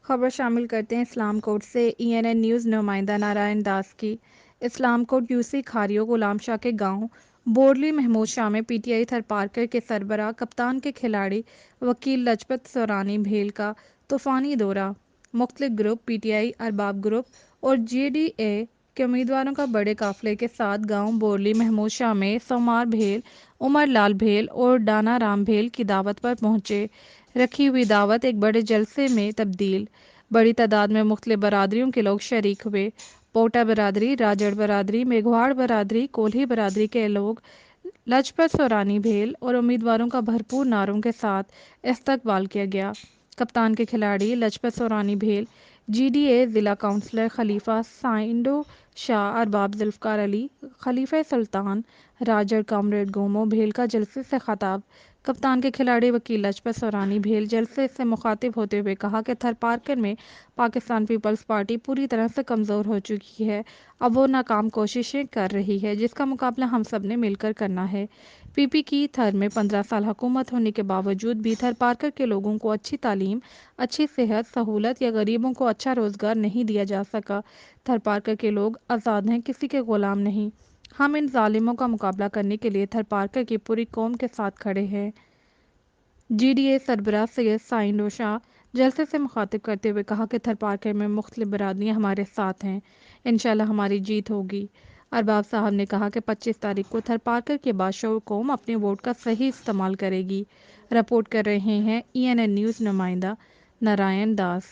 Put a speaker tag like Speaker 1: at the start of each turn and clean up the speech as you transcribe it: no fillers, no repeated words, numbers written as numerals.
Speaker 1: خبر شامل کرتے ہیں اسلام کوٹ سے۔ ای این این نیوز نمائندہ نارائن داس کی اسلام کوٹ یوسی کھاریو غلام شاہ کے گاؤں بورلی محمود شاہ میں پی ٹی آئی تھرپارکر کے سربراہ کپتان کے کھلاڑی وکیل لجپت سورانی بھیل کا طوفانی دورہ۔ مختلف group P T I Arbab group اور جے ڈی اے کے امیدواروں کا بڑے قافلے کے ساتھ گاؤں بورلی محمود شاہ میں سومار بھیل، عمر لال بھیل اور ڈانا رام بھیل کی دعوت پر پہنچے۔ رکھی ہوئی دعوت ایک بڑے جلسے میں تبدیل، بڑی تعداد میں مختلف برادریوں کے لوگ شریک ہوئے۔ پوٹا برادری، راجڑ برادری، میگھواڑ برادری، کولھی برادری کے لوگ لجپت سورانی بھیل اور امیدواروں کا بھرپور نعروں کے ساتھ استقبال کیا گیا۔ کپتان کے کھلاڑی لجپت سورانی بھیل، جی ڈی اے ضلع کونسلر خلیفہ سائنڈو شاہ، ارباب ذوالفقار علی، خلیفہ سلطان، راجڑ کامریڈ گومو بھیل کا جلسے سے خطاب۔ کپتان کے کھلاڑی وکیل لجپت سورانی بھیل جلسے سے مخاطب ہوتے ہوئے کہا کہ تھرپارکر میں پاکستان پیپلز پارٹی پوری طرح سے کمزور ہو چکی ہے، اب وہ ناکام کوششیں کر رہی ہے جس کا مقابلہ ہم سب نے مل کر کرنا ہے۔ پی پی کی تھر میں 15 سال حکومت ہونے کے باوجود بھی تھرپارکر کے لوگوں کو اچھی تعلیم، اچھی صحت سہولت یا غریبوں کو اچھا روزگار نہیں دیا جا سکا۔ تھرپارکر کے لوگ آزاد ہیں، کسی کے غلام نہیں۔ ہم ان ظالموں کا مقابلہ کرنے کے لیے تھرپارکر کی پوری قوم کے ساتھ کھڑے ہیں۔ جی ڈی اے سربراہ سید سائنڈو شاہ جلسے سے مخاطب کرتے ہوئے کہا کہ تھرپارکر میں مختلف برادریاں ہمارے ساتھ ہیں، انشاءاللہ ہماری جیت ہوگی۔ ارباب صاحب نے کہا کہ 25 تاریخ کو تھرپارکر کی باشعور قوم اپنے ووٹ کا صحیح استعمال کرے گی۔ رپورٹ کر رہے ہیں ای این این نیوز نمائندہ نارائن داس۔